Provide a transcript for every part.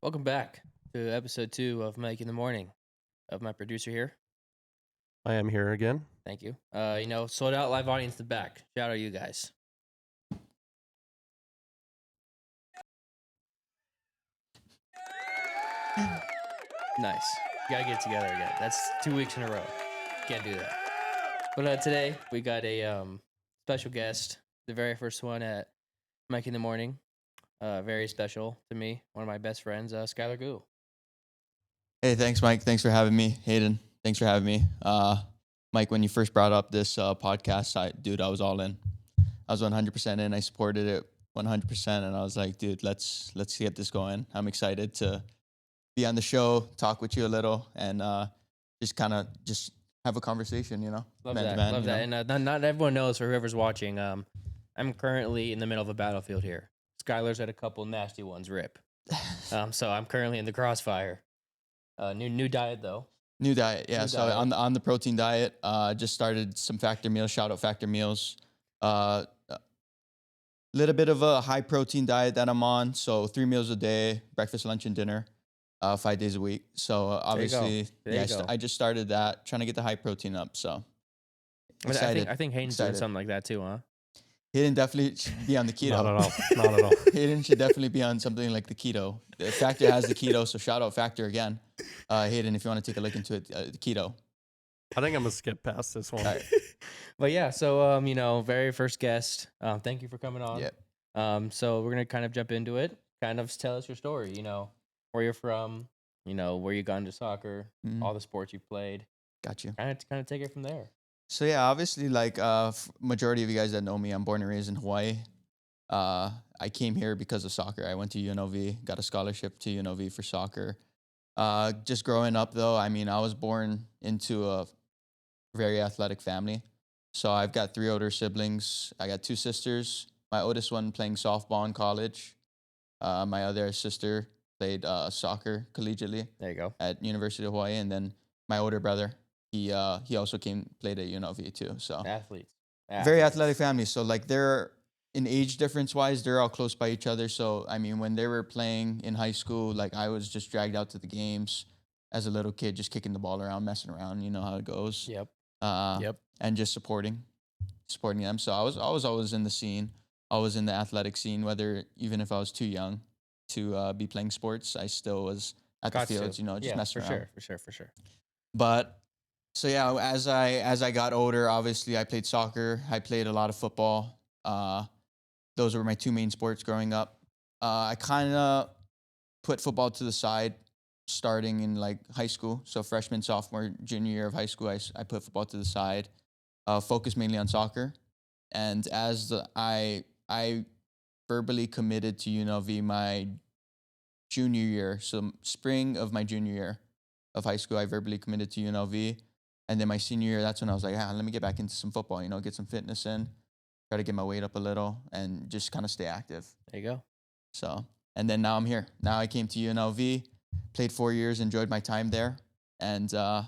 Welcome back to episode 2 of Mike in the Morning. Of my producer here. I am here again. Thank you. Sold out live audience in the back. Shout out you guys. Nice. You gotta get it together again. That's 2 weeks in a row. Can't do that. But today we got a special guest, the very first one at Mike in the Morning. Very special to me. One of my best friends, Skylar Goo. Hey, thanks, Mike. Thanks for having me. Hayden, thanks for having me. Mike, when you first brought up this podcast, I was all in. I was 100% in. I supported it 100%, and I was like, dude, let's get this going. I'm excited to be on the show, talk with you a little, and just have a conversation. Love man that. to man. Love that. And not everyone knows, for whoever's watching, I'm currently in the middle of a battlefield here. Skylar's had a couple nasty ones rip. So I'm currently in the crossfire. New diet though. New diet, yeah. New So diet. on the protein diet, just started some Factor meals. Shout out Factor meals. Little bit of a high protein diet that I'm on. So 3 meals a day, breakfast, lunch, and dinner, 5 days a week. So obviously, There you go. I just started that, trying to get the high protein up. So But excited. I think Hayden's doing something like that too, huh? Hayden definitely should be on the keto. Not at all. Not at all. Hayden should definitely be on something like the keto. The Factor has the keto, so shout out Factor again. Hayden, if you want to take a look into it, the keto. I think I'm gonna skip past this one. All right. But yeah, so very first guest. Thank you for coming on. Yeah. So we're gonna kind of jump into it. Kind of tell us your story. Where you're from. Where you got into soccer. Mhm. All the sports you've played. Got you. Kind of take it from there. So yeah, obviously, like majority of you guys that know me, I'm born and raised in Hawaii. I came here because of soccer. I went to UNLV, got a scholarship to UNLV for soccer. Just growing up, though, I mean, I was born into a very athletic family. So I've got 3 older siblings. I got 2 sisters. My oldest one playing softball in college. My other sister played soccer collegiately There you go. at University of Hawaii, and then my older brother, he also played at UNLV too. So Athletes. very athletic family. So like they're in age difference wise, they're all close by each other. So I mean, when they were playing in high school, like I was just dragged out to the games as a little kid, just kicking the ball around, messing around. You know how it goes. Yep. Yep. And just supporting them. So I was always in the scene, always in the athletic scene. Whether even if I was too young to be playing sports, I still was at the fields. Just messing around. For sure. But so yeah, as I got older, obviously I played soccer. I played a lot of football. Those were my 2 main sports growing up. I kind of put football to the side starting in like high school. So freshman, sophomore, junior year of high school, I put football to the side, focused mainly on soccer. And I verbally committed to UNLV my junior year. So spring of my junior year of high school, I verbally committed to UNLV. And then my senior year, that's when I was like, let me get back into some football, get some fitness in, try to get my weight up a little and just kind of stay active. There you go. So, and then now I'm here. Now I came to UNLV, played 4 years, enjoyed my time there. And now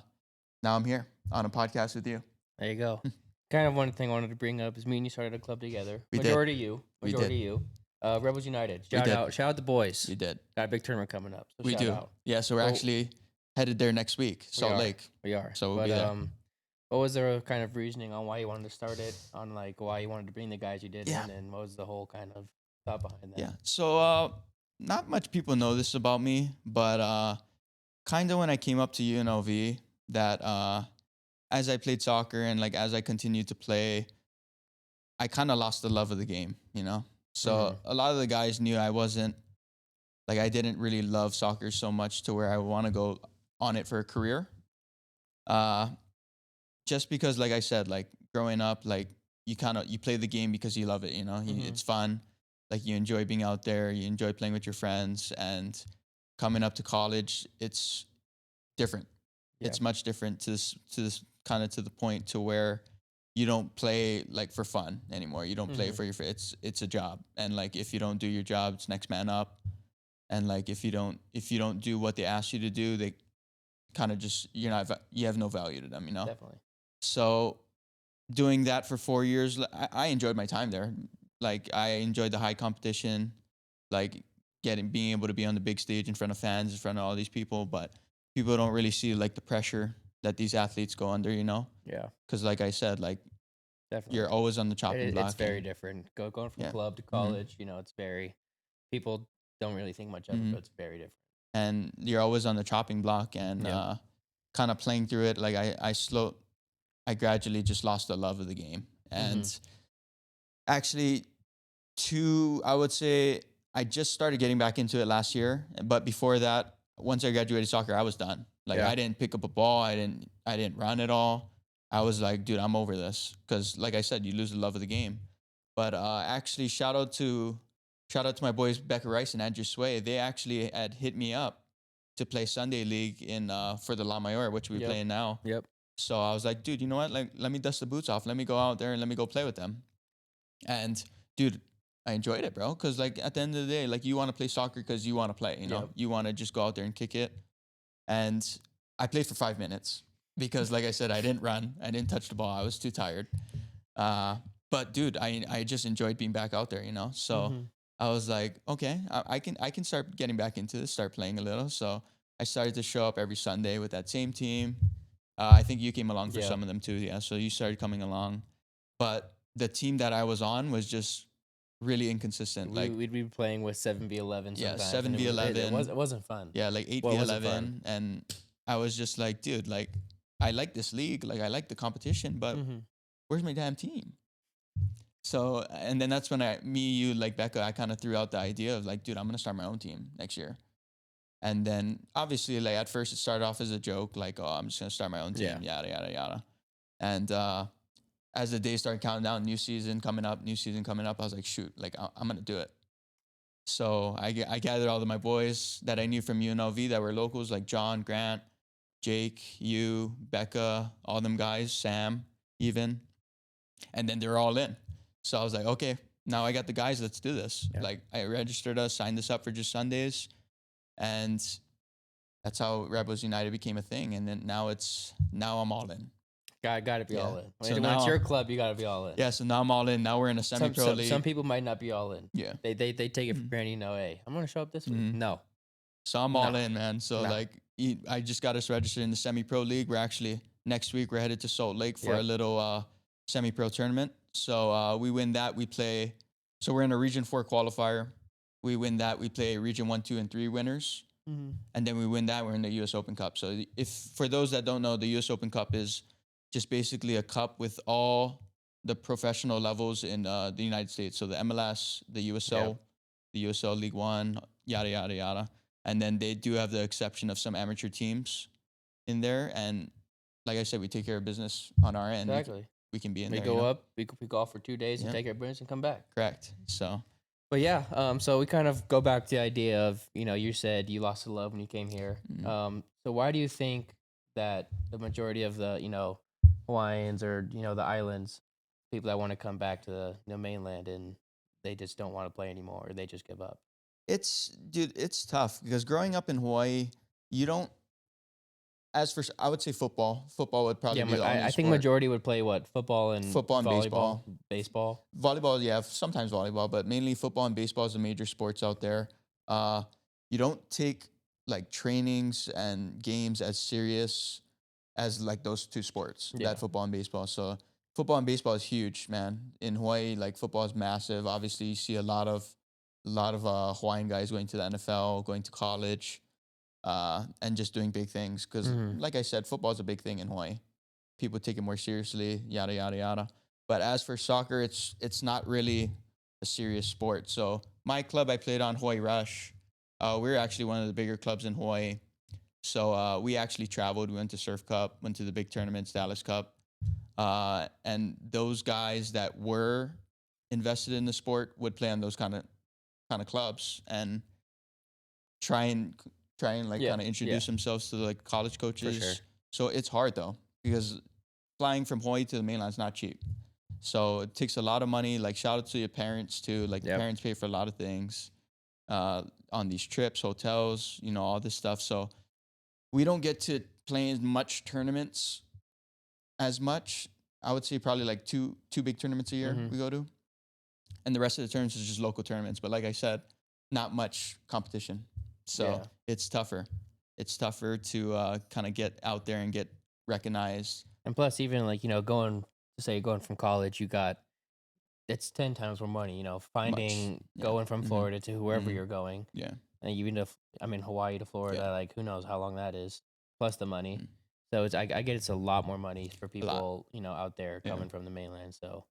I'm here on a podcast with you. There you go. Kind of one thing I wanted to bring up is me and you started a club together. We Majority did. you. We Majority did. you. Rebels United. We did. Shout out the boys. You did. Got a big tournament coming up. So We shout do. out. Yeah, so we're actually headed there next week, Salt Lake. We are. So we'll be there. What was the kind of reasoning on why you wanted to start it? On like why you wanted to bring the guys you did in, and what was the whole kind of thought behind that? Yeah. So not much people know this about me, but kind of when I came up to UNLV, that as I played soccer and like as I continued to play, I kind of lost the love of the game, So a lot of the guys knew I didn't really love soccer so much to where I want to go on it for a career. Just because, like I said, like growing up, like you play the game because you love it, it's fun. Like you enjoy being out there, you enjoy playing with your friends, and coming up to college, it's different. Yeah. It's much different to this kind of to the point to where you don't play like for fun anymore. You don't play for it's a job. And like if you don't do your job, it's next man up. And like if you don't do what they ask you to do, they kind of just you have no value to them, Definitely. So doing that for 4 years, I enjoyed my time there. Like I enjoyed the high competition, like being able to be on the big stage in front of fans, in front of all these people, but people don't really see like the pressure that these athletes go under, you know? Yeah, Because like I said, like definitely. you're always on the chopping block. It's very and- different. Going from Yeah. club to college, you know, it's very people don't really think much of it, Mhm. but it's very different. and you're always on the chopping block and Yeah. kind of playing through it. Like I gradually just lost the love of the game. And actually, I would say I just started getting back into it last year. But before that, once I graduated soccer, I was done. Like Yeah. I didn't pick up a ball. I didn't run at all. I was like, dude, I'm over this. Because like I said, you lose the love of the game. But actually, shout out to my boys Becca Rice and Andrew Sway. They actually had hit me up to play Sunday League in for the La Mayor, which we play in now. Yep. So I was like, dude, you know what? Like, let me dust the boots off. Let me go out there and let me go play with them. And dude, I enjoyed it, bro. Because like at the end of the day, like you want to play soccer because you want to play. You know, Yep. you want to just go out there and kick it. And I played for 5 minutes because, like I said, I didn't run. I didn't touch the ball. I was too tired. But dude, I just enjoyed being back out there. You know, so. I was like, okay, I can start getting back into this, start playing a little. So I started to show up every Sunday with that same team. I think you came along for Yeah. some of them too, yeah. So you started coming along, but the team that I was on was just really inconsistent. Like We'd be playing with 7v11 yeah, sometimes. and 7v11. It wasn't fun. Yeah, like 8v11, Well, it wasn't fun. and I was just like, dude, like I like this league, like I like the competition, but where's my damn team? So, and then that's when you, like Becca, I kind of threw out the idea of like, dude, I'm going to start my own team next year. And then obviously, like at first it started off as a joke, like, oh, I'm just going to start my own team, yada, yada, yada. And as the days started counting down, new season coming up, I was like, shoot, like I'm going to do it. So I gathered all of my boys that I knew from UNLV that were locals, like John, Grant, Jake, you, Becca, all them guys, Sam, even. And then they were all in. So I was like, okay, now I got the guys, let's do this. Yeah. Like I registered us, signed this up for just Sundays. And that's how Rebels United became a thing. And then now I'm all in. Got to be all in. So When now- it's your club, you got to be all in. Yeah, so now I'm all in. Now we're in a semi-pro league. Some people might not be all in. Yeah. They take it for granted. You know, hey, I'm gonna show up this week. Mhm. No. So I'm all in, man. So No. like I just got us registered in the semi-pro league. We're actually next week we're headed to Salt Lake for a little semi-pro tournament. So we win that, we play. So we're in a Region 4 qualifier. We win that, we play Region 1, 2, and 3 winners. And then we win that, we're in the US Open Cup. So if for those that don't know, the US Open Cup is just basically a cup with all the professional levels in the United States. So the MLS, the USL, the USL League One, yada, yada, yada. And then they do have the exception of some amateur teams in there. And like I said, we take care of business on our end. Exactly. We can be in We there. go you know? up. We go off for 2 days and Yeah. take our business and come back. Correct. So But yeah, so we kind of go back to the idea of, you know, you said you lost the love when you came here. So why do you think that the majority of the, you know, Hawaiians or, you know, the islands, people that want to come back to the mainland and they just don't want to play anymore or they just give up? it's tough because growing up in Hawaii, you don't. I would say football. Football would probably be the only I think sport. majority would play what? Football and Volleyball. Baseball. Volleyball, yeah, sometimes volleyball, but mainly football and baseball is the major sports out there. You don't take like trainings and games as serious as like those two sports, Yeah. that football and baseball. So football and baseball is huge, man. In Hawaii, like football is massive. Obviously, you see a lot of Hawaiian guys going to the NFL, going to college, and just doing big things. Because, like I said, football is a big thing in Hawaii. People take it more seriously, yada yada yada. But as for soccer, it's not really a serious sport. So my club I played on, Hawaii Rush, we're actually one of the bigger clubs in Hawaii. So we actually traveled. We went to Surf Cup, went to the big tournaments, Dallas Cup, and those guys that were invested in the sport would play on those kind of clubs and try and like Yeah, kind of introduce themselves to like college coaches. sure. So it's hard though because flying from Hawaii to the mainland is not cheap. So it takes a lot of money. Like shout out to your parents too. Like the parents pay for a lot of things on these trips, hotels, you know, all this stuff. So we don't get to play as much tournaments as much. I would say probably like two big tournaments a year we go to. And the rest of the tournaments is just local tournaments. But like I said, not much competition. So Yeah. it's tougher. It's tougher to kind of get out there and get recognized. And plus, even like, going from college, it's 10 times more money, Much. Yeah. going from Florida to whoever Mhm. you're going. Yeah. And even if, Hawaii to Florida, Yeah. like, who knows how long that is, plus the money. Mhm. So I get it's a lot more money for A lot. people, out there Yeah. coming from the mainland. So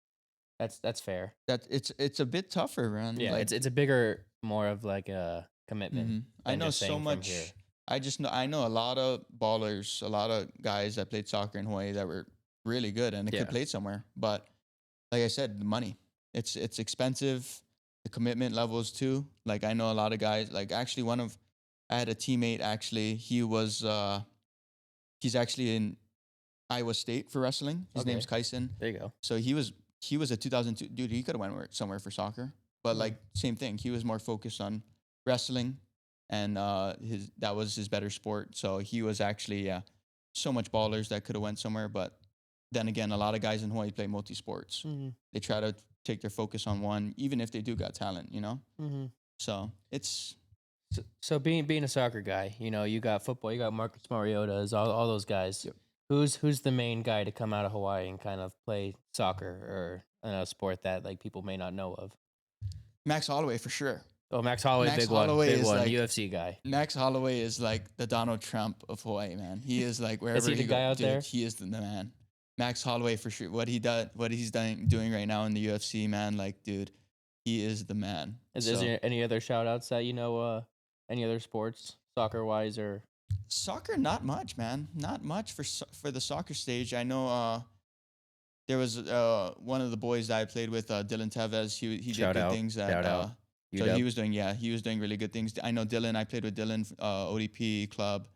that's fair. That it's a bit tougher, man. Yeah, Like it's a bigger, more of like a commitment I than know just so saying from here. much. I know a lot of ballers, a lot of guys that played soccer in Hawaii that were really good and they Yeah. could play somewhere. But like I said, the money. It's expensive. The commitment levels too. Like I know a lot of guys. Like actually, I had a teammate. Actually, he's actually in Iowa State for wrestling. His Okay. name's Kyson. There you go. So he was a 2002 dude. He could have went somewhere for soccer, but Mhm. like same thing. He was more focused on wrestling, and that was his better sport. So he was actually so much ballers that could have went somewhere. But then again, a lot of guys in Hawaii play multi sports. Mm-hmm. They try to take their focus on one, even if they do got talent. Mm-hmm. So it's So being a soccer guy, you got football, you got Marcus Mariota's, all those guys. Yep. Who's the main guy to come out of Hawaii and kind of play soccer or a sport that like people may not know of? Max Holloway for sure. Oh, Max Holloway, Max big one, Holloway big is one, like- UFC guy. Max Holloway is like the Donald Trump of Hawaii, man. He is like wherever he the guy out dude, there? he is the man. Max Holloway for sure. What he's doing right now in the UFC, man. Like, dude, he is the man. Is So, there any other shout outs that any other sports, soccer wise or soccer? Not much, man. Not much for the soccer stage. I know. There was one of the boys that I played with, Dylan Tevez. He did Shout good out. things at. Shout out. So UW? he was doing really good things. I know Dylan. I played with Dylan, ODP club.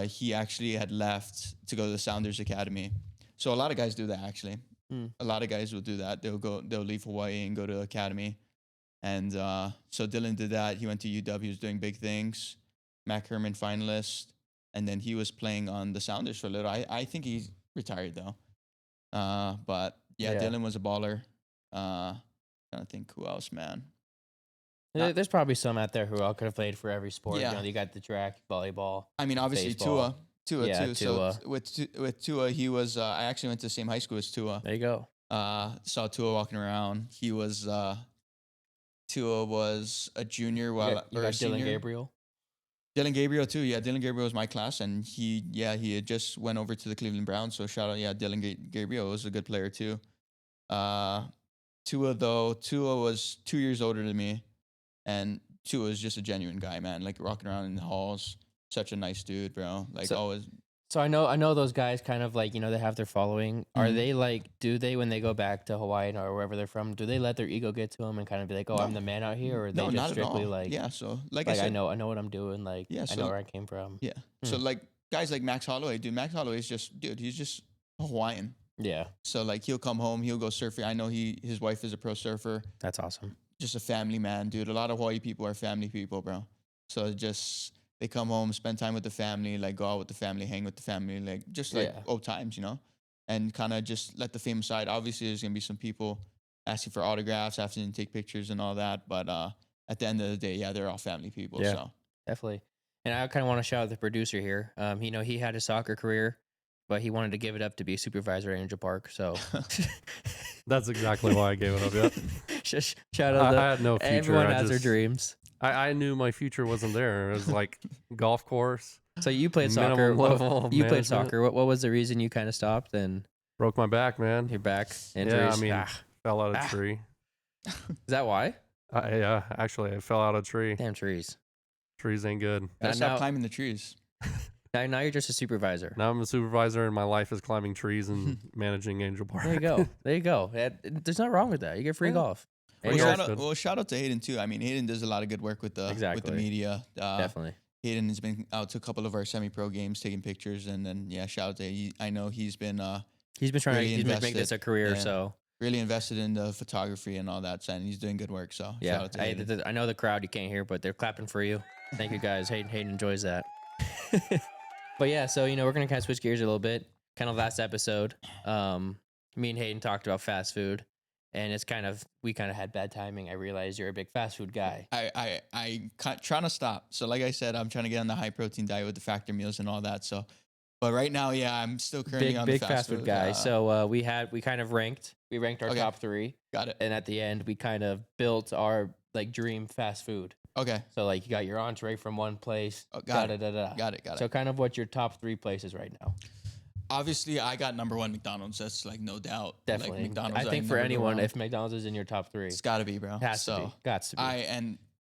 He actually had left to go to the Sounders Academy. So a lot of guys do that actually. Mm. A lot of guys will do that. They'll leave Hawaii and go to academy. And so Dylan did that. He went to UW. He was doing big things. Mac Herman finalist. And then he was playing on the Sounders for a little. I think he retired though. But yeah, Dylan was a baller. Trying to think who else, man. There's probably some out there who all could have played for every sport. Yeah. You got the track, volleyball. I mean, obviously Baseball. Tua Yeah, too. Tua. So with Tua, he was. I actually went to the same high school as Tua. There you go. Saw Tua walking around. Tua was a junior while You or got a senior. Dylan Gabriel. Dylan Gabriel too. Yeah, Dylan Gabriel was my class, and he had just went over to the Cleveland Browns. So shout out, Dylan Gabriel was a good player too. Tua was 2 years older than me, and Tua is just a genuine guy, man. Like walking around in the halls, such a nice dude, bro. Like always. So I know those guys kind of like, they have their following. Are Mhm. they like, do they, when they go back to Hawaii or wherever they're from, do they let their ego get to them and kind of be like, oh, I'm No. the man out here? Or are they No, just not at strictly all. like, Yeah, so like I I said, know what I'm doing. Like, Yeah, I know where I came from. yeah. So like guys like Max Holloway, dude. Max Holloway is he's just a Hawaiian. Yeah, So like he'll come home, he'll go surfing. I know his wife is a pro surfer. that's awesome. Just a family man, dude. A lot of Hawaii people are family people, bro. So they come home, spend time with the family, like go out with the family, hang with the family, like just like Yeah. old times, and kind of just let the fame aside. Obviously, there's gonna be some people asking for autographs, asking to take pictures and all that, but at the end of the day, yeah, they're all family people. Yeah. So Definitely. And I kind of want to shout out the producer here. He had a soccer career, but he wanted to give it up to be a supervisor at Angel Park. So That's exactly why I gave it up. Yep. shout out. I had no future. Everyone I has their just- dreams. I knew my future wasn't there. It was like golf course. So you played minimum soccer. level of You played management. soccer. What was the reason you kind of stopped? And Broke my back, man. your back Yeah, injuries. I mean, fell out of Ah. a tree. Is that why? Actually, I fell out of a tree. Damn trees. Trees ain't good. gotta stop now, climbing the trees. now you're just a supervisor. Now I'm a supervisor, and my life is climbing trees and managing Angel Park. There you go. There you go. There's nothing wrong with that. You get free Yeah. golf. And Free you're- golf. Shout out to Hayden too. I mean, Hayden does a lot of good work with the Exactly. media. Definitely. Hayden has been out to a couple of our semi-pro games, taking pictures, and then shout out to I know he's been He's been trying really to make this invested. a career. Yeah. So really invested in the photography and all that, and he's doing good work. So shout yeah, out to Hayden. I know the crowd you can't hear, but they're clapping for you. Thank you guys. Hayden enjoys that. But yeah, so we're gonna kind of switch gears a little bit. Kind of last episode, me and Hayden talked about fast food, and we kind of had bad timing. I realized you're a big fast food guy. I trying to stop. So like I said, I'm trying to get on the high protein diet with the factor meals and all that. So, but right now, yeah, I'm still currently on Big the fast food guy. So we kind of ranked our Okay. top 3, got it. and at the end we kind of built our like dream fast food. Okay, So like you got your entree from one place. got it. got it. So kind of what's your top 3 places right now? Obviously, I got number 1 McDonald's. That's like no doubt. Definitely. Like McDonald's. I think for never go anyone, wrong. if McDonald's is in your top 3, It's got to be, bro. has to be. Gots to be. And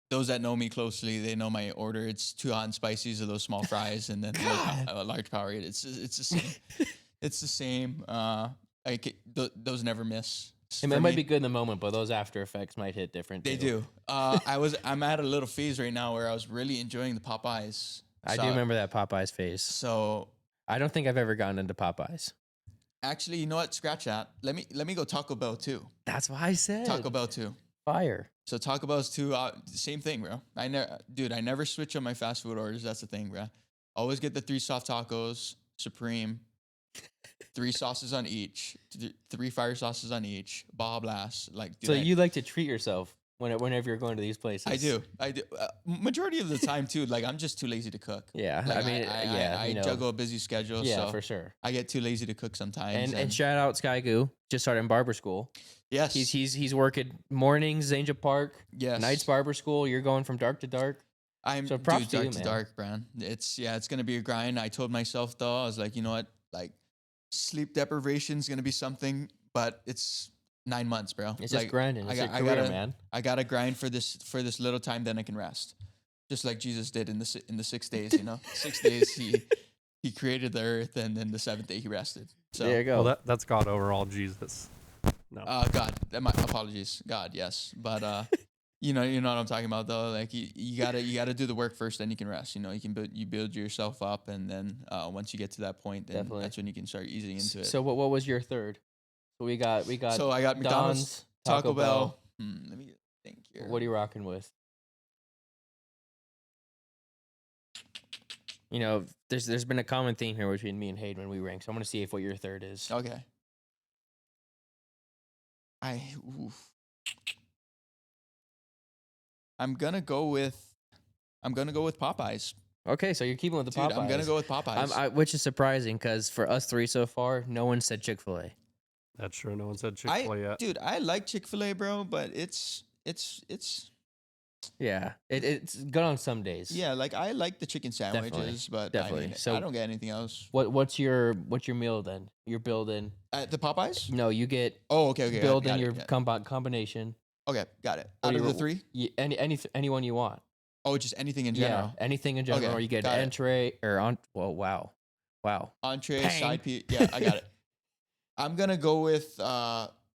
those that know me closely, they know my order. It's 2 hot and spices of those small fries, and then a large Powerade. It's the same. It's the same. Those never miss. It might be good in the moment, but those after effects might hit different. They too. do. I'm at a little phase right now where I was really enjoying the Popeyes. I do remember that Popeyes phase. So I don't think I've ever gotten into Popeyes. actually, you know what? Scratch that. Let me go Taco Bell too. That's why I said Taco Bell too. fire. So Taco Bell's too. Same thing, bro. I never switch on my fast food orders. That's the thing, bro. Always get the 3 soft tacos, supreme, 3 sauces on each, 3 fire sauces on each, Baja Blast. Like, dude, So you like to treat yourself whenever you're going to these places. I do. Majority of the time too. Like, I'm just too lazy to cook. Yeah, Like, I mean, yeah, I juggle a busy schedule. Yeah, so for sure. I get too lazy to cook sometimes. And shout out Sky Goo, just started in barber school. yes, He's working mornings, Angel Park, yes. nights barber school. You're going from dark to dark. So props to you, dark to man. dark, Brian. It's gonna be a grind. I told myself though, I was like, you know what, like sleep deprivation is gonna be something, but it's 9 months, bro. It's like, just grinding. It's your career, man. I gotta grind for this little time, then I can rest, just like Jesus did in the 6 days. You know, 6 days he created the earth, and then the 7th day he rested. So There you go. Well, that's God over all Jesus. No. God, my apologies, God, yes, but you know what I'm talking about though. Like you gotta do the work first, then you can rest. You know, you build yourself up, and then once you get to that point, then Definitely. that's when you can start easing into it. So what was your third? So we got So I got McDonald's, Don's, Taco Bell. Let me think here. What are you rocking with? You know, there's been a common theme here between me and Hayden when we rank. So I'm gonna see if what your third is. Okay. I'm gonna go with Popeyes. Okay, so you're keeping with the Dude, Popeyes. I'm gonna go with Popeyes. Which is surprising because for us 3 so far, no one said Chick-fil-A. That's true. No one said Chick-fil-A yet. Dude, I like Chick-fil-A, bro, but it's Yeah, it's good on some days. yeah, like I like the chicken sandwiches, Definitely, but definitely. I mean, So- I don't get anything else. What's your meal then? You're building. At the Popeyes? No, you get Oh, okay. building got it, your yeah. combination. Okay, got it. What Out do of you- the 3? Anyone you want. Oh, just anything in general. Yeah, anything in general. Okay, Or you get got it. entree or on. Well, wow. Entree, Pang. side piece. Yeah, I got it. I'm gonna go with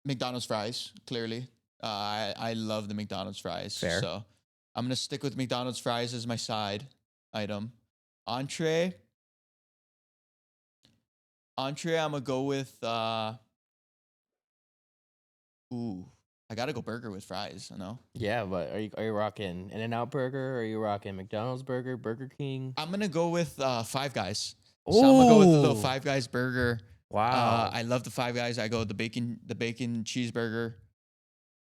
McDonald's fries. Clearly, I love the McDonald's fries. Fair. So I'm gonna stick with McDonald's fries as my side item. Entree. I'm gonna go with. I gotta go burger with fries. I know. Yeah, but are you rocking In-N-Out Burger? Or are you rocking McDonald's Burger, Burger King? I'm gonna go with Five Guys. So I'm gonna go with the little Ooh. Five Guys burger. Wow. I love the Five Guys. I go with the bacon cheeseburger.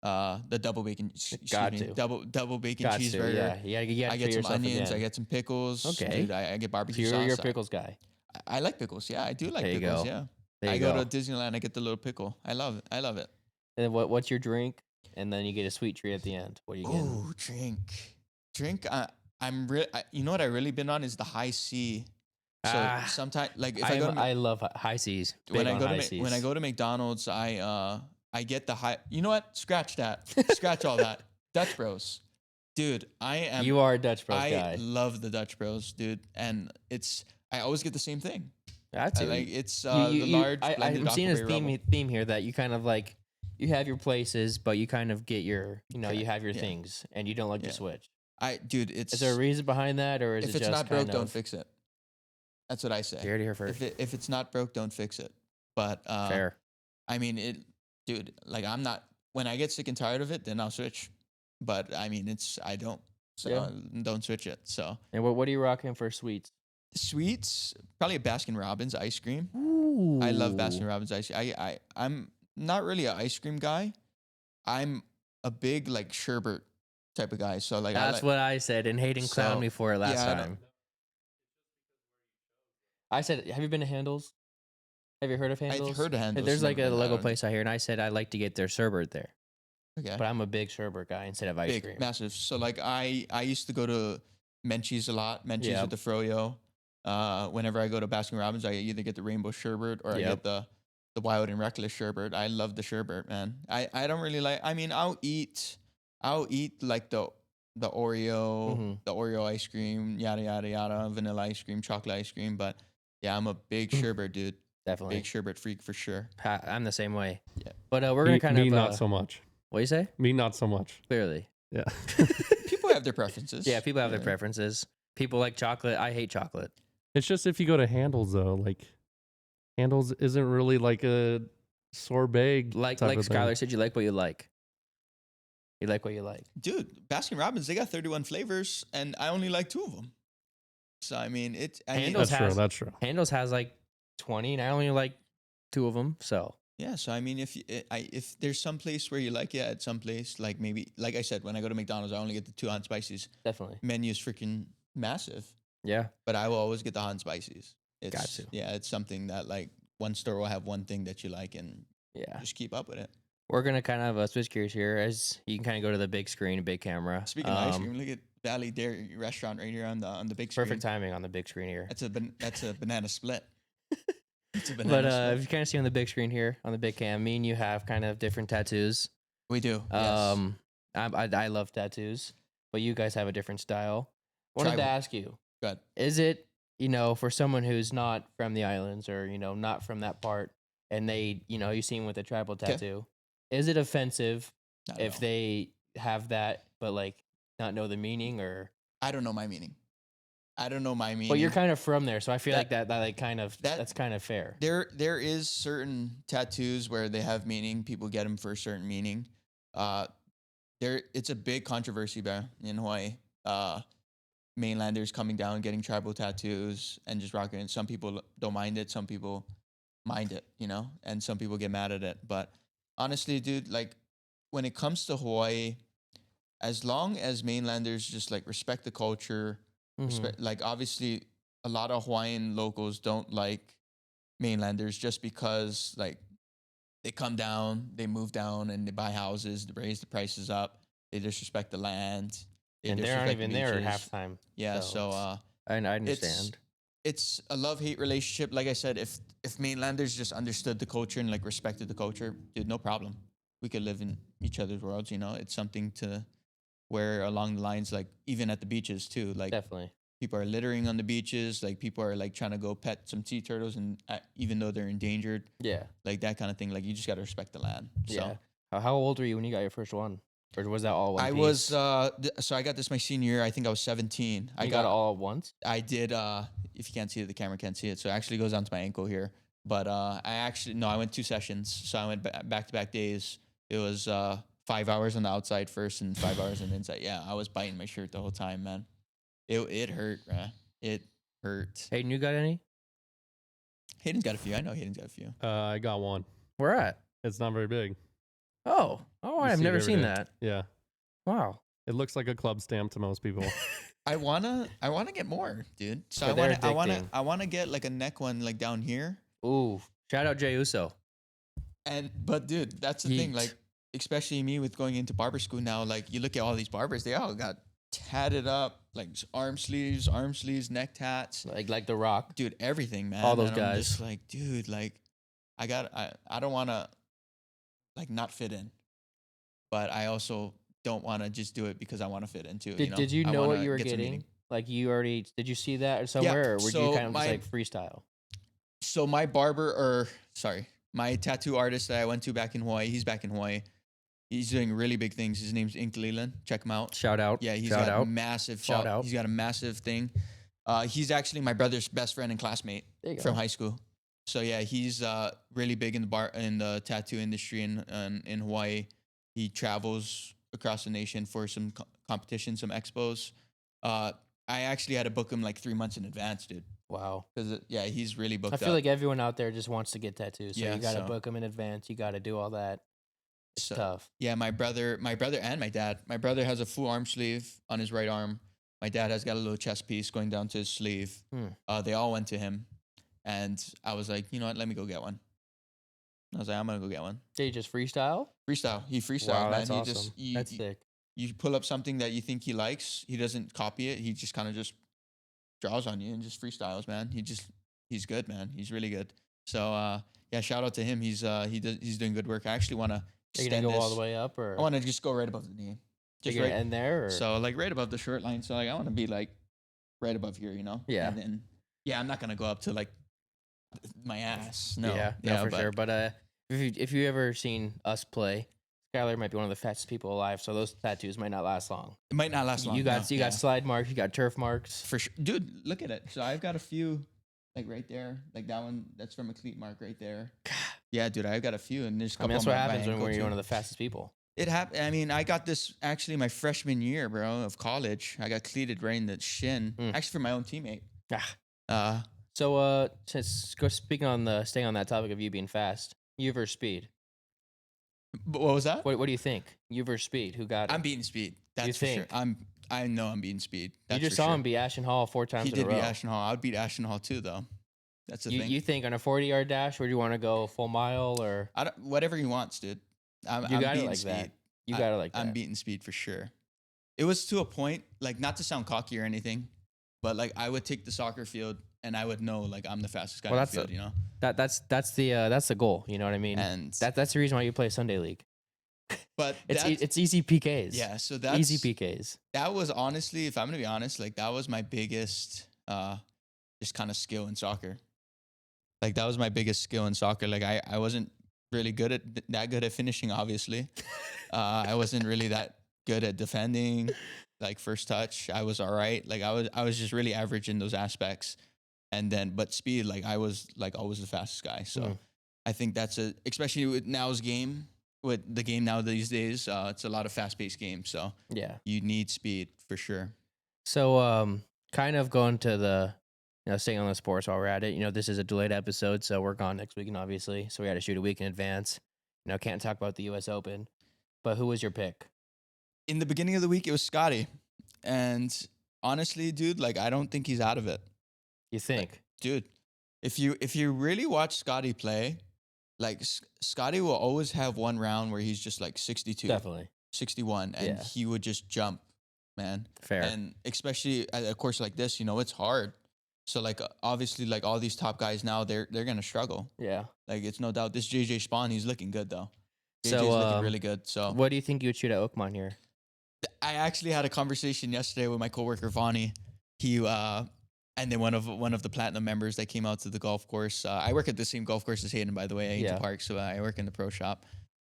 The double bacon. Got Excuse me, to. double bacon Got to, cheeseburger. yeah. You gotta I treat get some yourself onions. again. I get some pickles. Okay. Dude, I get So barbecue you're sauce. a pickles guy. I like pickles. Yeah, I do like There you pickles. go. Yeah. There you I go. go to Disneyland. I get the little pickle. I love it. I love it. And then what's your drink? And then you get a sweet treat at the end. What are you getting? Oh, drink. You know what I really been on is the high C. So sometimes, like if I go to I love high seas. when Big I on go high to seas. when I go to McDonald's, I get the high. You know what? Scratch that. Scratch all that. Dutch Bros, dude. You are a Dutch Bros I guy. love the Dutch Bros, dude, and I always get the same thing. That's I it. like it's the large. blended I'm seeing this Aquaberry Rebel. theme here that you kind of like. You have your places, but you kind of get your, you Correct, have your yeah. things, and you don't like Yeah. to switch. Dude, it's Is there a reason behind that, or is if it it's just not broke, kind don't of, fix it. That's what I say. Here to hear first. If it's not broke, don't fix it. But Fair. I mean, dude. Like I'm not. When I get sick and tired of it, then I'll switch. But I mean, I don't. So Yeah. don't switch it. So And what are you rocking for sweets? sweets, probably a Baskin Robbins ice cream. Ooh. I love Baskin Robbins ice cream. I'm not really an ice cream guy, I'm a big like sherbet type of guy. So like That's what I said, and Hayden clowned So, me for it last yeah, I know. time. I said, "Have you been to Handles? Have you heard of Handles?" I've heard of Handles. There's like never a been. I Lego don't place out here, and I said I like to get their sherbet there, think- Okay. but I'm a big sherbet guy instead of ice Big, cream. massive. So like I used to go to Menchie's a lot. Menchie's Yep. with the froyo. Whenever I go to Baskin Robbins, I either get the rainbow sherbet or I Yep. get the wild and reckless sherbet. I love the sherbet, man. I don't really like. I mean, I'll eat like the Oreo, Mhm. the Oreo ice cream, yada yada yada, vanilla ice cream, chocolate ice cream. But yeah, I'm a big sherbet dude. Definitely. Big sherbet freak for sure. I'm the same way. Yeah. But we're gonna kind me of not so much. What do you say? Me not so much. Clearly. Yeah. People have their preferences. Yeah, people have their Yeah. preferences. People like chocolate. I hate chocolate. It's just if you go to Handles though, like Handles isn't really like a sorbet Like type of thing. Skylar said, you like what you like. You like what you like. Dude, Baskin Robbins, they got 31 flavors, and I only like 2 of them. So I mean, Handles That's true. has- That's true. Handles has like 20, and I only like 2 of them. So yeah. So I mean, if there's some place where you like it, at some place like maybe like I said, when I go to McDonald's, I only get the 2 hot spices. definitely. Menu's freaking massive, Yeah. but I will always get the hot spices. It's, Got to. Yeah, it's something that like one store will have one thing that you like, and Yeah. just keep up with it. We're gonna kind of switch gears here, as you can kind of go to the big screen, big camera. Speaking of ice cream, look at Valley Dairy Restaurant right here on the big screen. Perfect timing on the big screen here. That's a banana split. It's a But banana if split. you kind of see on the big screen here, on the big cam, me and you have kind of different tattoos. We do. Yes. I love tattoos, but you guys have a different style. Wanted Try to one. ask you, Good. is it, for someone who's not from the islands or, not from that part, and they, you see them with a tribal 'Kay. tattoo, is it offensive Not at if all. they have that, but like not know the meaning? Or, I don't know my meaning. I don't know my meaning. well, you're kind of from there, so I feel That- like that like kind of, that- that's kind of fair. there is certain tattoos where they have meaning. People get them for a certain meaning. It's a big controversy there in Hawaii. Mainlanders coming down, getting tribal tattoos, and just rocking it. Some people don't mind it. Some people mind it, and some people get mad at it. But honestly, dude, like when it comes to Hawaii, as long as mainlanders just like respect the culture, Mhm. like obviously a lot of Hawaiian locals don't like mainlanders just because like they come down, they move down, and they buy houses, they raise the prices up, they disrespect the land, they And they aren't disrespect the even there beaches. half time. Yeah, so so I understand. it's a love-hate relationship. Like I said, if mainlanders just understood the culture and like respected the culture, dude, no problem. We could live in each other's worlds. It's something to where along the lines, like even at the beaches too, like Definitely. people are littering on the beaches, like people are like trying to go pet some sea turtles, and even though they're endangered, Yeah. like that kind of thing. Like you just got to respect the land. Yeah. So How old were you when you got your first one? Or was that all one I piece? was so I got this my senior year. I think I was 17. I You got it all at once? I did. If you can't see it, the camera can't see it. So it actually goes down to my ankle here. But I went 2 sessions. So I went back-to-back days. It was 5 hours on the outside first and 5 hours on the inside. Yeah, I was biting my shirt the whole time, man. It hurt, man. It hurt. Hayden, you got any? Hayden's got a few. I know Hayden's got a few. I got one. Where at? It's not very big. Oh, You I've see it never every seen day. that. Yeah. Wow. It looks like a club stamp to most people. I wanna get more, dude. So Yeah, they're I wanna get like a neck one like down here. Ooh, shout out Jay Uso. But dude, that's the thing. Yeet. Like, especially me with going into barber school now. Like, you look at all these barbers, they all got tatted up, like arm sleeves, neck tats, Like The Rock. dude, everything, man. All those And I'm just guys. like, dude, like, I don't want to like not fit in, but I also don't want to just do it because I want to fit in too. Did you I know what wanna you were get some getting? meaning. Like did you see that or somewhere, or were so you kind of my- just like freestyle? So my tattoo artist that I went to back in Hawaii, he's back in Hawaii. He's doing really big things. His name's Ink Leland. Check him out. Shout out. Yeah, he's Shout got a out. massive. Shout out. He's got a massive thing. He's actually my brother's best friend and classmate There you from go. high school. So yeah, he's really big in the tattoo industry in Hawaii. He travels across the nation for some competitions, some expos. I actually had to book him like 3 months in advance, dude. Wow. Because he's really booked I feel up. like everyone out there just wants to get tattoos. So Yeah, you got to so- book them in advance. You got to do all that. So, Tough. yeah, my brother and my dad. My brother has a full arm sleeve on his right arm. My dad has got a little chest piece going down to his sleeve. They all went to him, and I was like, you know what? Let me go get one. I was like, I'm gonna go get one. Did you just freestyle? Freestyle. He freestyles, Wow, man. that's He awesome. just That's sick. you pull up something that you think he likes. He doesn't copy it. He just kind of just draws on you and just freestyles, man. He's good, man. He's really good. So yeah, shout out to him. He's doing good work. I actually want to Are you extend gonna go this. all the way up, or I want to just go right above the knee. just Just right. end there? Or? So like right above the short line. So like I want to be like right above here, you know? Yeah. And then I'm not gonna go up to like my ass. No. yeah, for sure. But if you ever seen us play, Skylar might be one of the fastest people alive. So those tattoos might not last long. It might not last long. You got no. got slide marks. You got turf marks. For sure, dude. Look at it. So I've got a few, like right there, like that one. That's from a cleat mark right there. Yeah, dude. I've got a few, and there's a couple. That's on what my happens when ankle, you're too. one of the fastest people. It happened. I mean, I got this actually my freshman year, bro, of college. I got cleated right in the shin, actually for my own teammate. So speaking on staying on that topic of you being fast, you versus speed. But what was that? What do you think? You versus speed. Who got it? I'm beating speed. That's You for sure. think? I know I'm beating speed. That's you just for saw sure. him beat Ashton Hall 4 times He in did a row. beat Ashton Hall. I would beat Ashton Hall too, though. That's the thing. You think on a 40-yard dash, or do you want to go full mile, or I don't, whatever he wants, dude. I'm you got it beating like speed. that? You got it like that. I'm beating speed for sure. It was to a point, like not to sound cocky or anything, but like I would take the soccer field and I would know like I'm the fastest guy Well, on the that's field, you know. That's the goal. You know what I mean? And That's the reason why you play Sunday League. but It's easy PKs. yeah. So that's easy PKs. That was honestly, if I'm gonna be honest, like that was my biggest, just kind of skill in soccer. Like that was my biggest skill in soccer. Like I wasn't really that good at finishing, obviously. I wasn't really that good at defending, like first touch. I was all right. Like I was just really average in those aspects. And then, but speed, like I was like always the fastest guy. So I think that's especially with now's game, with the game now these days, it's a lot of fast paced games. So Yeah. you need speed for sure. So kind of going to the staying on the sports while we're at it. This is a delayed episode, so we're gone next weekend, obviously. So we had to shoot a week in advance. Can't talk about the U.S. Open. But who was your pick? In the beginning of the week, it was Scotty. And honestly, dude, like I don't think he's out of it. You think? Like, dude, if you really watch Scotty play, like Scotty will always have one round where he's just like 62, Definitely. 61, and he would just jump, man. Fair. And especially at a course like this, it's hard. So like obviously like all these top guys now they're gonna struggle. Yeah. Like it's no doubt. This JJ Spawn, he's looking good though. JJ's So, looking really good. So what do you think you would shoot at Oakmont here? I actually had a conversation yesterday with my coworker Vonnie. He and then one of the platinum members that came out to the golf course. I work at the same golf course as Hayden, by the way, at Angel Park. So I work in the pro shop.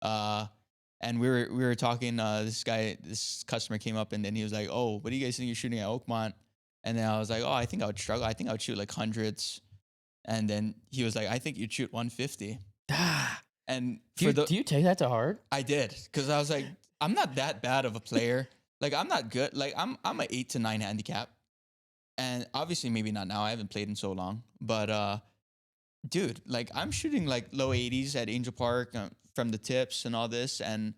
And we were talking. This customer came up and then he was like, "Oh, what do you guys think you're shooting at Oakmont?" And then I was like, "Oh, I think I would struggle. I think I would shoot like hundreds." And then he was like, "I think you'd shoot 150." And do you take that to heart? I did, because I was like, I'm not that bad of a player. Like I'm not good. Like I'm an 8 to 9 handicap, and obviously maybe not now. I haven't played in so long, but dude, like I'm shooting like low 80s at Angel Park from the tips and all this, and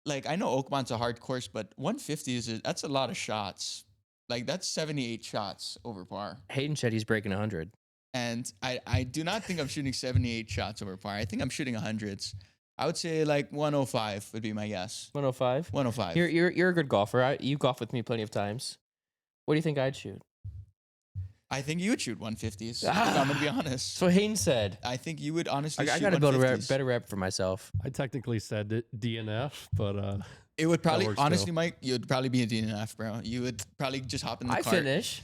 like I know Oakmont's a hard course, but 150 that's a lot of shots. Like that's 78 shots over par. Hayden said he's breaking 100. And I do not think I'm shooting 78 shots over par. I think I'm shooting hundreds. I would say like 105 would be my guess. 105? 105. You're a good golfer. You golf with me plenty of times. What do you think I'd shoot? I think you would shoot 150s. If I'm going to be honest. So Hayden said. I think you would honestly shoot I got to build a 150s. better rep for myself. I technically said DNF, but it would probably, works honestly, still. Mike, you would probably be a DNF, bro. You would probably just hop in the I cart. finish.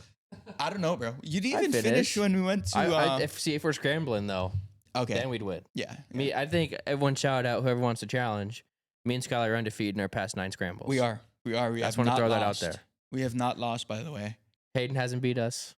I don't know, bro. You didn't I even finish finish. when we went to... if we're scrambling, though, okay. then we'd win. Yeah. I think everyone shout out whoever wants to challenge. Me and Skylar are undefeated in our past 9 scrambles. We are. We I have just want to not throw that out lost. there. We have not lost, by the way. Hayden hasn't beat us.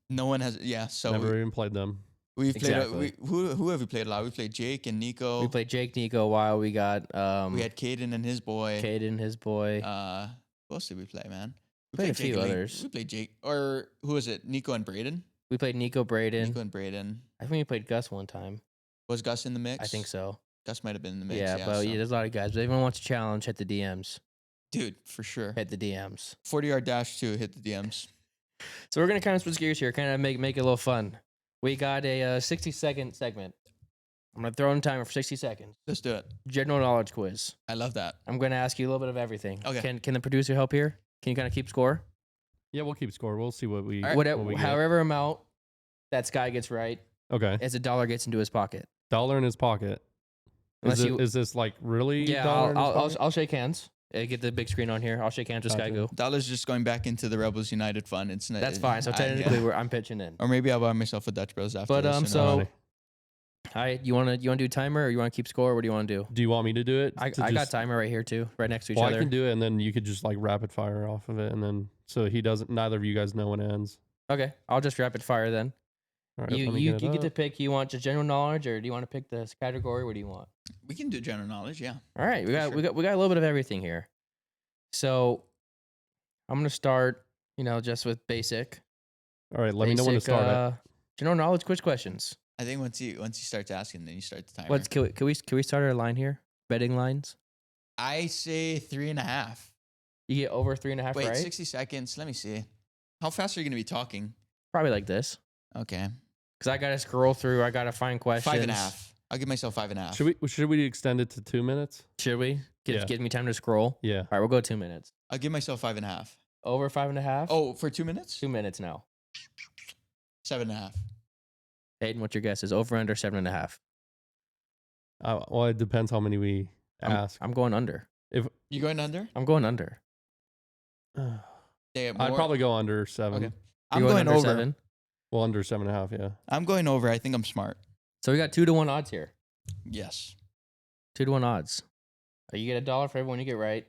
No one has... Yeah, so... never even played them. We've played... Exactly. Who have we played a lot? We played Jake and Nico. We played Jake, Nico, while we got We had Caden and his boy. Caden, his boy. Who else did we play, man? We Played a Jake few and others. We played Jake, or who was it? Nico and Braden. We played Nico, Braden. Nico and Braden. I think we played Gus one time. Was Gus in the mix? I think so. Gus might have been in the mix. Yeah, but so- yeah, there's a lot of guys. If anyone wants a challenge, hit the DMs. dude, for sure. Hit the DMs. 40-yard dash too. Hit the DMs. So we're gonna kind of switch gears here, kind of make it a little fun. We got a 60-second segment. I'm gonna throw in a timer for 60 seconds. Let's do it. General knowledge quiz. I love that. I'm gonna ask you a little bit of everything. Okay. Can the producer help here? Can you kind of keep score? Yeah, we'll keep score. We'll see what we. All right. Whatever, what we get. however amount that Sky gets right, Okay. as $1 gets into his pocket. Dollar in his pocket. Unless Is, you- is this like really? Yeah, dollar in his pocket? I'll shake hands. Get the big screen on here. I'll shake hands with Sky. Gotcha. Go. Dollar's just going back into the Rebels United fund. It's not, That's fine. So technically, I'm pitching in. or maybe I'll buy myself a Dutch Bros after But, this. and, so- Alrighty. All right, you wanna do timer or you wanna keep score? What do you wanna do? Do you want me to do it? I To got just- timer right here too, right next to each Well, other. I can do it, and then you could just like rapid fire off of it, and then so he doesn't. Neither of you guys know when it ends. Okay, I'll just rapid fire then. All right, You let me you get you it get to up. pick. You want just general knowledge, or do you want to pick this category? What do you want? we can do general knowledge. Yeah. All right, we For got sure. we got a little bit of everything here. So I'm gonna start. Just with basic. All right, let me know when to basic, start it. General knowledge quiz questions. I think once you start asking, then you start the timer. What's can we start our line here? Betting lines. I say 3.5. You get over 3.5, Wait, right? 60 seconds. Let me see. How fast are you going to be talking? Probably like this. Okay. Because I gotta scroll through. I gotta find questions. 5.5. I'll give myself 5.5. Should we extend it to 2 minutes? Should we? Yeah. Give me time to scroll. Yeah. All right, we'll go 2 minutes. I'll give myself 5.5. Over 5.5. Oh, for 2 minutes? 2 minutes now. 7.5. Hayden, what's your guess? Is over under 7.5? Well, it depends how many we ask. I'm going under. You going under? I'm going under. Damn, I'd more- probably go under 7. Okay. You're I'm going under over. 7. Well, under 7.5. Yeah. I'm going over. I think I'm smart. So we got 2-1 odds here. Yes. 2-1 odds. You get $1 for everyone you get right.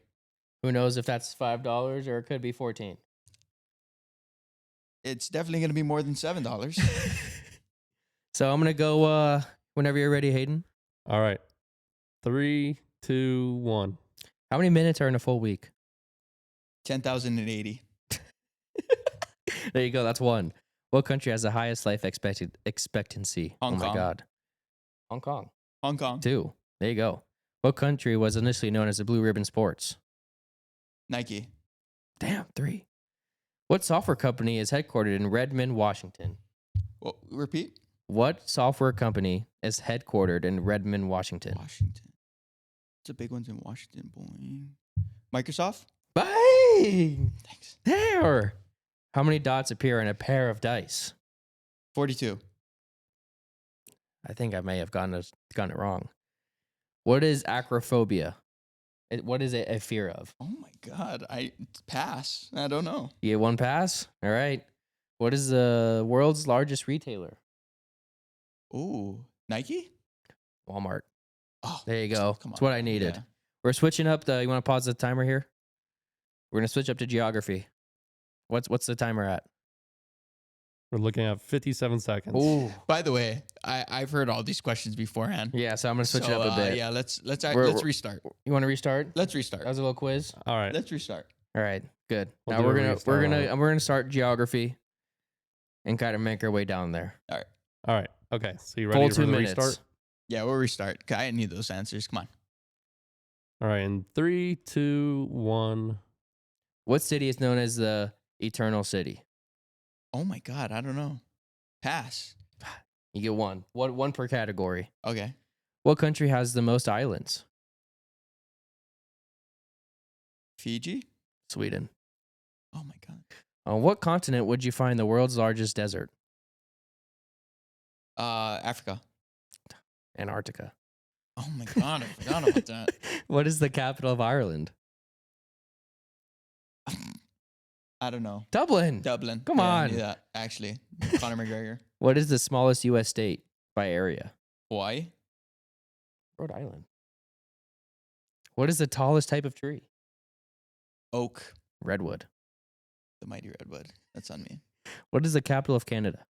Who knows if that's $5 or it could be 14. It's definitely going to be more than $7. So I'm gonna go whenever you're ready, Hayden. All right. 3, 2, 1. How many minutes are in a full week? 10,080. There you go. That's one. What country has the highest life expectancy? Hong Oh my Kong. God. Hong Kong. Hong Kong. 2. There you go. What country was initially known as the Blue Ribbon Sports? Nike. Damn, 3. What software company is headquartered in Redmond, Washington? Well, repeat. What software company is headquartered in Redmond, Washington? Washington. It's a big one's in Washington, boy. Microsoft? Bang! Thanks. There. How many dots appear in a pair of dice? 42. I think I may have gotten it wrong. What is acrophobia? What is it a fear of? Oh my God. I pass. I don't know. You get one pass? All right. What is the world's largest retailer? Ooh. Nike? Walmart. Oh, There you go. come That's on. what I needed. Yeah. We're switching up you want to pause the timer here? We're going to switch up to geography. What's the timer at? We're looking at 57 seconds. Ooh. By the way, I've heard all these questions beforehand. Yeah, so I'm going to switch it So, up a bit. Yeah, let's We're- restart. You want to restart? Let's restart. That was a little quiz. All right. Let's restart. All right, good. We'll Now do we're a gonna restart on it. we're gonna start geography, and kind of make our way down there. All right. Okay. So you ready Full for 2 the minutes. restart? Yeah, we'll restart. 'Cause I need those answers. Come on. All right. In 3, 2, 1. What city is known as the Eternal City? Oh my God. I don't know. Pass. You get one. One per category. Okay. What country has the most islands? Fiji? Sweden. Oh my God. On what continent would you find the world's largest desert? Africa. Antarctica. Oh my God. I forgot about that. What is the capital of Ireland? I don't know. Dublin. Dublin. Come Yeah, I on. knew that, actually. Conor McGregor. What is the smallest U.S. state by area? Hawaii? Rhode Island. What is the tallest type of tree? Oak. Redwood. The mighty redwood. That's on me. What is the capital of Canada?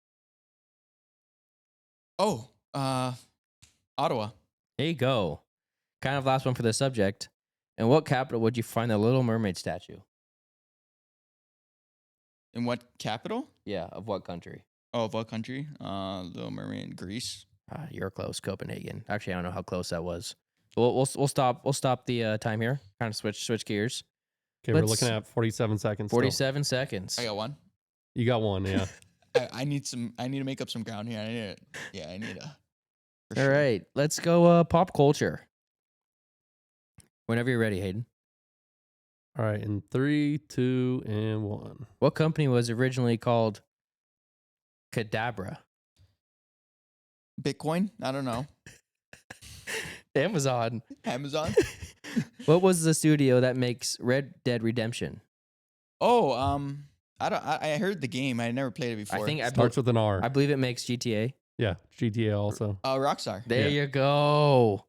Oh, Ottawa. There you go. Kind of last one for the subject. In what capital would you find the Little Mermaid statue? In what capital? Yeah, of what country? Oh, of what country? Little Mermaid, Greece. You're close, Copenhagen. Actually, I don't know how close that was. We'll stop the time here. Kind of switch gears. Okay, we're Let's- looking at 47 seconds. still. 47 seconds. I got one. You got one, yeah. I need to make up some ground here. I need a. for All sure. right, let's go pop culture. Whenever you're ready, Hayden. All right, in 3, 2, and 1. What company was originally called Cadabra? Bitcoin? I don't know. Amazon. Amazon? What was the studio that makes Red Dead Redemption? Oh, I heard the game. I never played it before. I think Starts with an R. I believe it makes GTA. Yeah, GTA also. Rockstar. There Yeah. you go.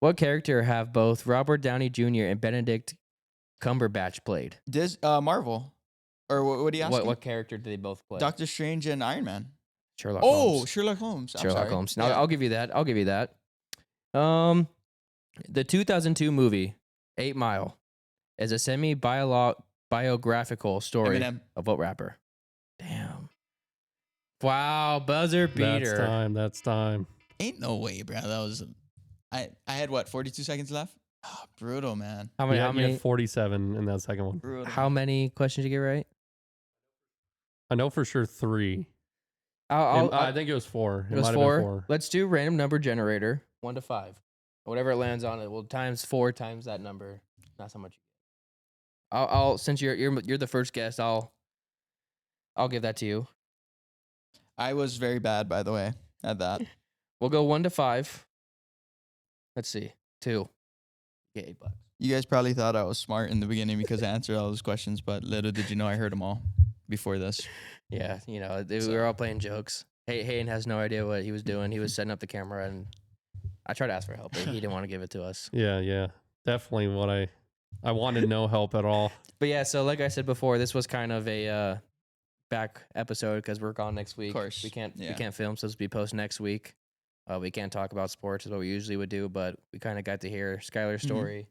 What character have both Robert Downey Jr. and Benedict Cumberbatch played? Marvel. Or what do you ask? What character did they both play? Doctor Strange and Iron Man. Sherlock Oh, Holmes. Sherlock Holmes. I'm Sherlock sorry. Holmes. Now Yeah. I'll give you that. I'll give you that. The 2002 movie 8 Mile is a semi-biographical story Eminem. of what rapper? Damn. Wow, buzzer beater. That's time. Ain't no way, bro. That was. I had what? 42 seconds left. Oh, brutal, man. How many? You How had, you many? had 47 in that second one. Brutal. How many questions did you get right? I know for sure 3. I think it was 4. It was might have been 4. 4. Let's do random number generator. 1 to 5. Whatever it lands on, it will times 4 times that number. That's how much. I'll since you're the first guest, I'll give that to you. I was very bad, by the way, at that. We'll go 1 to 5. Let's see. 2. Get $8. You guys probably thought I was smart in the beginning because I answered all those questions, but little did you know I heard them all before this. Yeah, you know, we So- were all playing jokes. Hayden has no idea what he was doing. He was setting up the camera, and I tried to ask for help, but he didn't want to give it to us. Yeah. Definitely what I wanted no help at all. But yeah, so like I said before, this was kind of a back episode because we're gone next week. course, we can't yeah. film, so this will be post next week. We can't talk about sports as what we usually would do, but we kind of got to hear Skylar's story,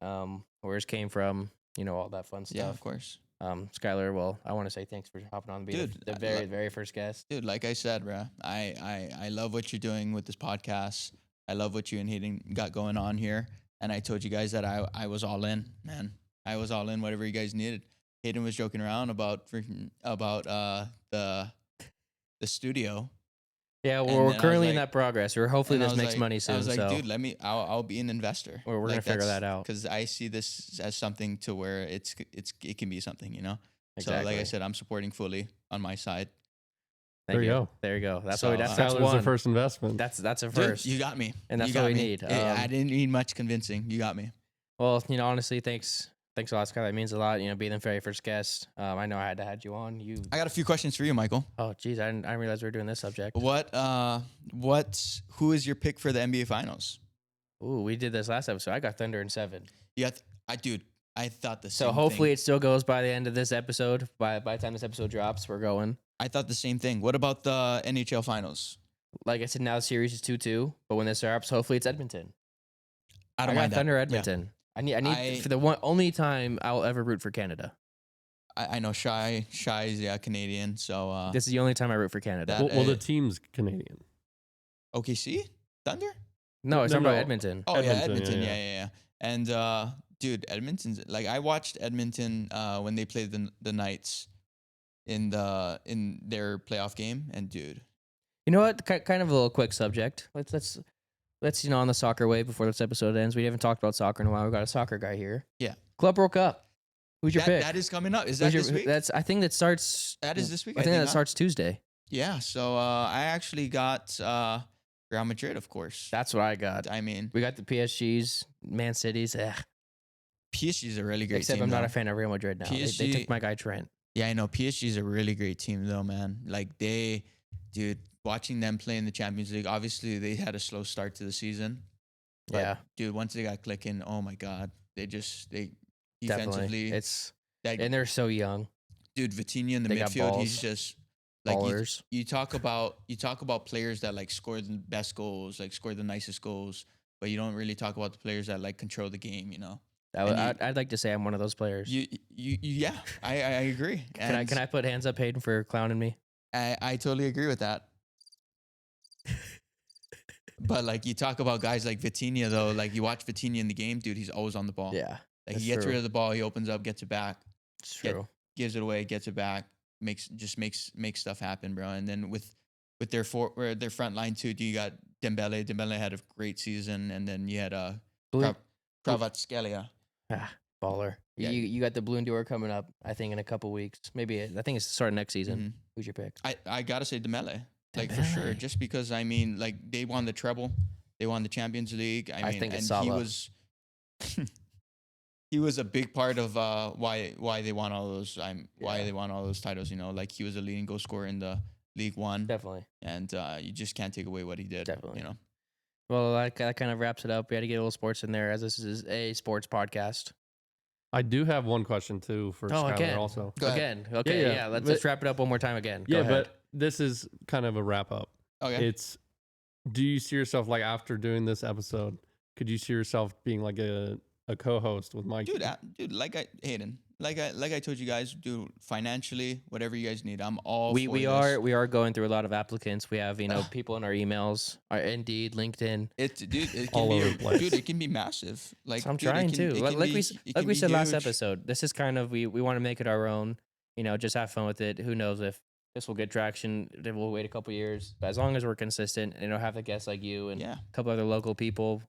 where it came from, you know, all that fun stuff. Yeah, of course. Skylar, well, I want to say thanks for hopping on, being Dude, the very first guest. Dude, like I said, bro, I love what you're doing with this podcast. I love what you and Hayden got going on here. And I told you guys that I was all in, man. I was all in, whatever you guys needed. Hayden was joking around about the studio. Yeah, And we're then I was currently in like- that progress. We're hopefully And I this was makes like- money soon. I was like, so dude, I'll be an investor. We're gonna figure that out. Because I see this as something to where it can be something, you know. So like I Exactly. said, I'm supporting fully on my side. Thank There you go. There you go. That's So, what that's Skylar's the one. first investment. That's a Dude, first. you got me. And that's You what got we me. need. I didn't need much convincing. You got me. Well, you know, honestly, thanks a lot, Skylar. It means a lot. You know, being the very first guest. I know I had to have you on. I got a few questions for you, Michael. Oh, geez, I didn't realize we were doing this subject. Who is your pick for the NBA Finals? Ooh, we did this last episode. I got Thunder in 7. I thought the same. So hopefully thing. it still goes by the end of this episode. By the time this episode drops, we're going. I thought the same thing. What about the NHL Finals? Like I said, now the series is 2-2. But when this drops, hopefully it's Edmonton. I I don't got mind that. Thunder Yeah. Edmonton. I need for the only time I'll ever root for Canada. I know Shy is Canadian, so This is the only time I root for Canada. That- Well, the team's Canadian. OKC Thunder. No, it's No, talking about no. Edmonton. Oh yeah, Edmonton, Edmonton. yeah, Yeah. And dude, Edmonton's like I watched Edmonton when they played the Knights in their playoff game, and dude, You know what? Kind of a little quick subject. Let's on the soccer wave before this episode ends. We haven't talked about soccer in a while. We got a soccer guy here. Yeah. Club World Cup. Who's your pick? that is coming up. Is Who's that this week? That's I think that starts. That is this week, I I think think, that huh? starts Tuesday. Yeah. So I actually got Real Madrid, of course. That's what I got. I mean, We got the PSGs, Man Cities. PSG is a really great Except team. I'm not though. a fan of Real Madrid now. They PSG took my guy Trent. Yeah, I know. PSG is a really great team, though, man. Like dude, watching them play in the Champions League. Obviously, they had a slow start to the season. But, Yeah, dude, once they got clicking, oh my god, they definitely. defensively. And they're so young. Dude, Vitinha in the They got midfield, he's balls. just like Ballers. you talk about players that like score the best goals, like score the nicest goals, but you don't really talk about the players that like control the game. You know, I'd like to say I'm one of those players. yeah, I agree. And Can I put hands up, Hayden, for clowning me? I totally agree with that. But like you talk about guys like Vitinha though, like you watch Vitinha in the game, dude, he's always on the ball. Yeah, Like that's he gets true. rid of the ball, he opens up, gets it back, It's get- true. gives it away, gets it back, makes stuff happen, bro. And then with their front line too, you got Dembele. Dembele had a great season, and then you had Blue, Kvaratskhelia. baller. Yeah. You got the Balloon d'Or coming up. I think in a couple weeks. Maybe I think it's the start of next season. Mhm. Who's your pick? I gotta say Dembele, like for sure, Dembele. just because I mean, like they won the treble, they won the Champions League. I mean, think it's and he Salah. was he was a big part of why they won all those why Yeah. they won all those titles. You know, like he was a leading goal scorer in the League One, Definitely. and you just can't take away what he did. Definitely. You know, Well, that kind of wraps it up. We had to get a little sports in there, as this is a sports podcast. I do have one question too for Oh, Skylar again. also. Go ahead. Again. Okay. Yeah, Yeah. yeah. Let's But- just wrap it up one more time again. Go Yeah, ahead. but this is kind of a wrap up. okay. It's, do you see yourself like after doing this episode, could you see yourself being like a co-host with Mikey? Dude, Hayden, like I told you guys, dude, financially, whatever you guys need, I'm all for we this. are going through a lot of applicants. We have people in our emails, our Indeed, LinkedIn. It All can over be the place. dude, it can be massive. Like So I'm dude, it trying can- to. it Like can like be- we it like can we be said last huge. episode, this is kind of we want to make it our own. Just have fun with it. Who knows if this will get traction? Then we'll wait a couple years. But as long as we're consistent, and have the guests like you and Yeah. a couple other local people,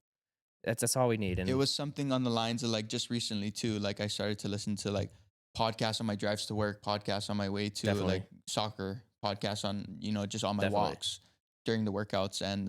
that's all we need. And It was something on the lines of like just recently too. Like I started to listen to like podcasts on my drives to work, podcasts on my way to Definitely. like soccer, podcasts on just on my Definitely. walks during the workouts, and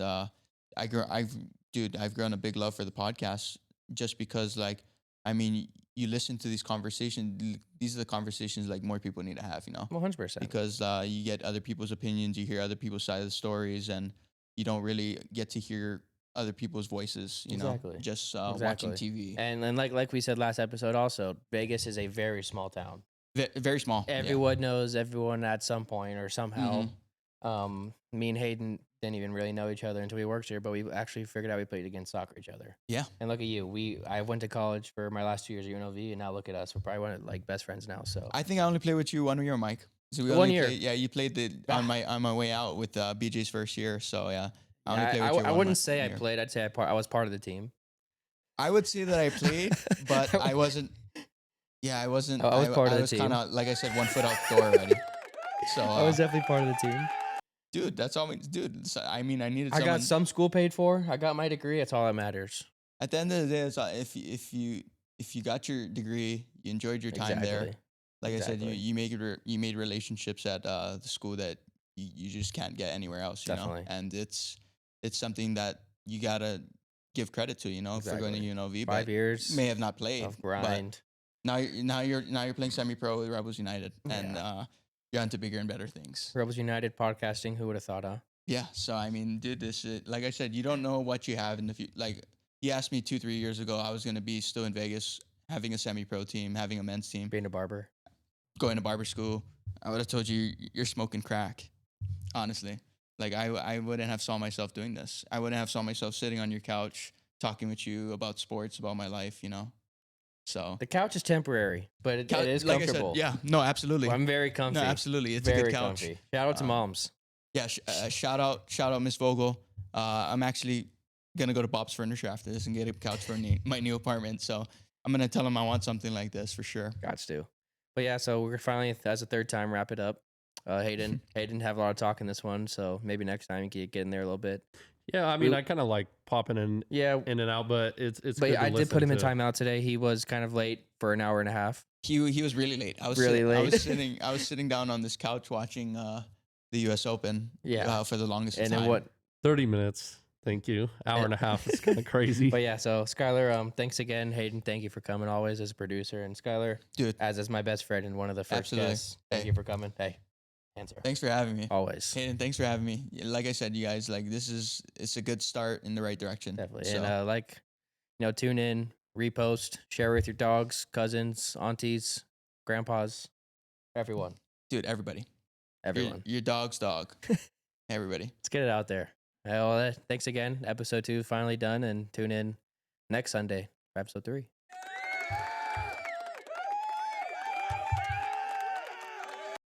I've grown a big love for the podcast just because like I mean you listen to these conversations. These are the conversations like more people need to have. 100%. Because you get other people's opinions, you hear other people's side of the stories, and you don't really get to hear other people's voices, Exactly. just watching TV. And then like we said last episode, also Vegas is a very small town. Very small. yeah. Everyone knows everyone at some point or somehow. Mhm. Me and Hayden didn't even really know each other until we worked here, but we actually figured out we played against soccer each other. Yeah. And look at you. I went to college for my last 2 years at UNLV, and now look at us. We're probably one of like best friends now. So I think I only played with you 1 year, Mike. So we 1 only year. played- yeah, you played on my way out with BJ's first year. So yeah, I only played I with you. wouldn't say I played. I'd say I was part of the team. I would say that I played, but I wasn't. Yeah, I wasn't. I was part of the was team. kind of like I said, 1 foot out the door already. So I was definitely part of the team. dude, that's all. Dude, so, I mean, I needed. I Someone, got some school paid for. I got my degree. That's all that matters. At the end of the day, it's, if you got your degree, you enjoyed your time there. Exactly. Like I said, Exactly. you made relationships at the school that you just can't get anywhere else. Definitely. And it's something that you gotta give credit to. For going to Exactly. UNLV, 5 but years may have not played. of but grind. now you're playing semi-pro with Rebels United, and Yeah. you're onto bigger and better things. Rebels United podcasting. Who would have thought, huh? Yeah. So I mean, dude, this shit, like I said, you don't know what you have in the future. Like you asked me 2-3 years ago, I was gonna be still in Vegas, having a semi-pro team, having a men's team, Being a barber. going to barber school. I would have told you you're smoking crack. Honestly, like I wouldn't have saw myself doing this. I wouldn't have saw myself sitting on your couch talking with you about sports, about my life. So The couch is temporary, but it is like comfortable. I said, yeah, no, absolutely. I'm very comfy. No, absolutely. It's very a good couch. comfy. Shout out to moms. Yeah, shout out Miss Vogel. I'm actually gonna go to Bob's Furniture after this and get a couch for my new apartment. So I'm gonna tell him I want something like this for sure. Gots to. But yeah, so we're finally, as a third time, wrap it up. Hayden have a lot of talk in this one, so maybe next time you can get in there a little bit. Yeah, I mean, We- I kind of like popping in and out, but it's But good to I did listen put him in to. timeout today. He was kind of late for an hour and a half. He was really late. I was Really I late. was sitting down on this couch watching the U.S. Open. Yeah. For the longest And time. then what? 30 minutes. Thank you. Hour and a half is kind of crazy. But yeah, so Skylar, thanks again. Hayden, thank you for coming always as a producer. And Skylar, Dude, as my best friend and one of the first Absolutely. guests, thank Hey. you for coming. Hey, answer. thanks for having me. Always. Hayden, thanks for having me. Like I said, you guys, like it's a good start in the right direction. Definitely. So, And tune in, repost, share with your dogs, cousins, aunties, grandpas, everyone. dude, everybody. Everyone. Your dog's dog. Everybody. Let's get it out there. Well, thanks again. Episode 2 finally done, and tune in next Sunday for episode 3.